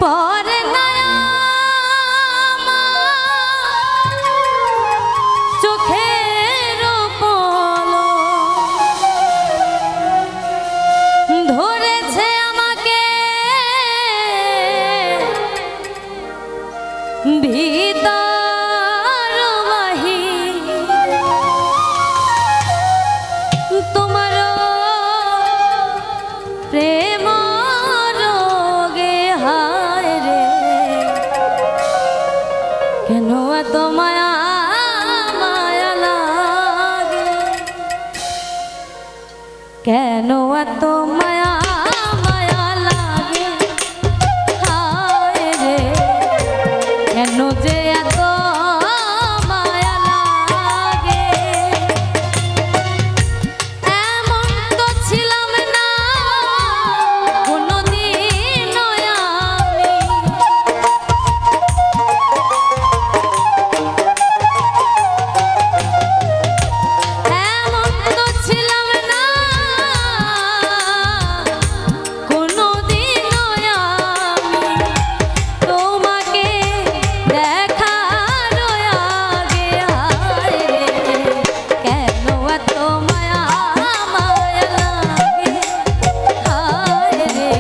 পরে নয়া চোখের পলক ধরেছে আমাকে ভিতর বাহির তোমার প্রেম রোগে হায় রে কেন এত মায়া মায়া লাগে কেন এত মায়া মায়া লাগে হায় রে কেন যে এত মায়া লাগে এমন তো ছিলাম না কোনোদিন আমি এমন তো ছিলাম না কোনোদিন আমি তোমাকে দেখার আগে হায় রে কেন এত মায়া মায়া লাগে হায় রে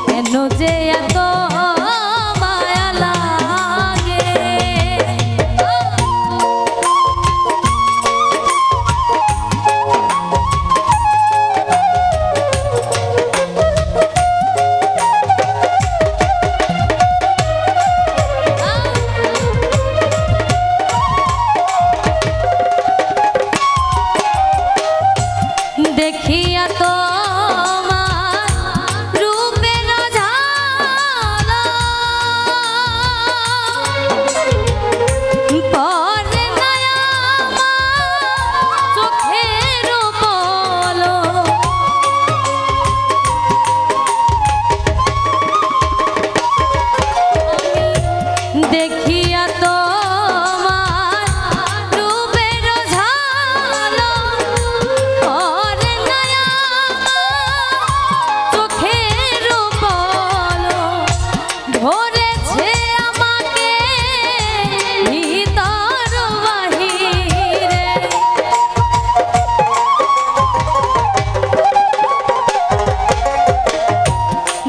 কেন যে এত মায়া লাগে দেখিয়া তোমার রূপের ঝালক পরে নয়া চোখের পলক দেখিয়া তোমার রূপের ঝালক পরে নয়া চোখের পলক ধরেছে আমাকে ভিতর বাহিরে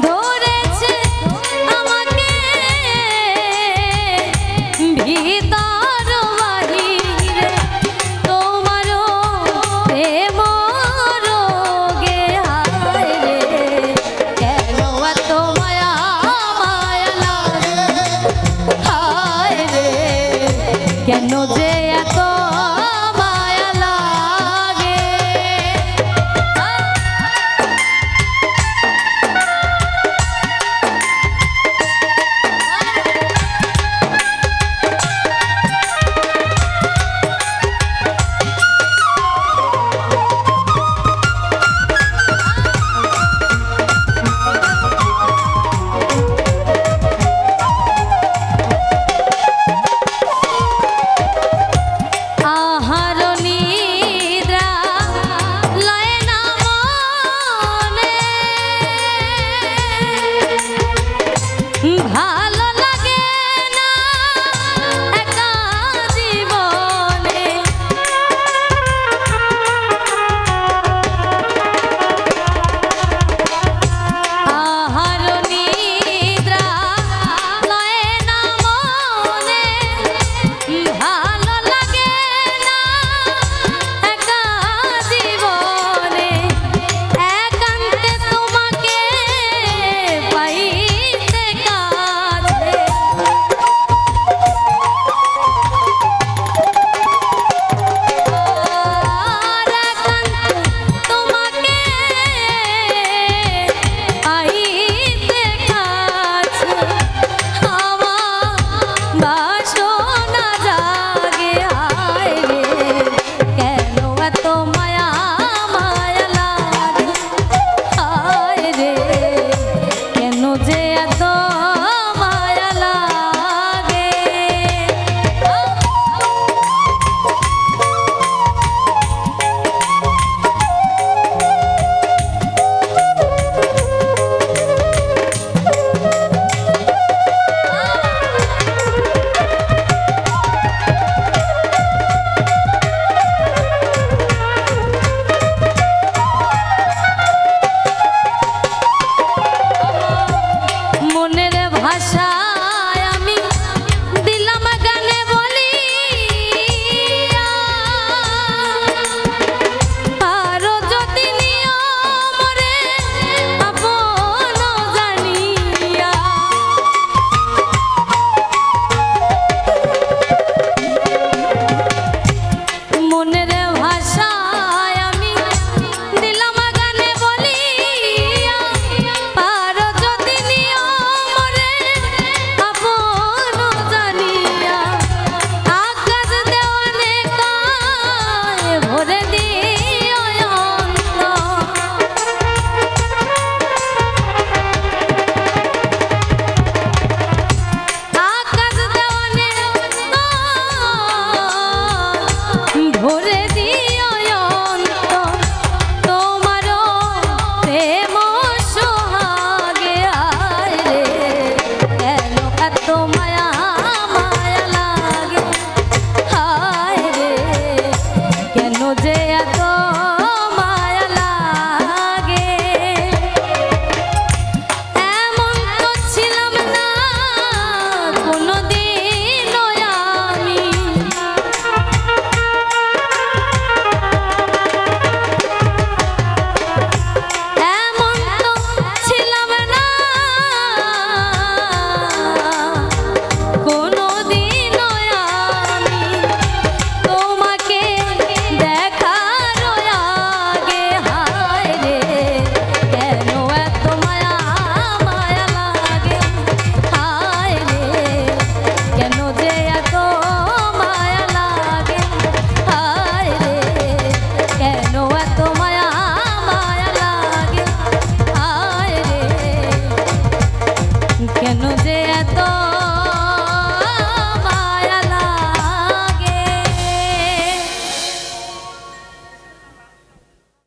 ধরেছে আমাকে ভিতর বাহিরে তোমার প্রেম রোগে হায় রে কেন এত মায়া মায়া লাগে হায় রে কেন যে এত মায়া লাগে আহার নিদ্রা লয় না মনে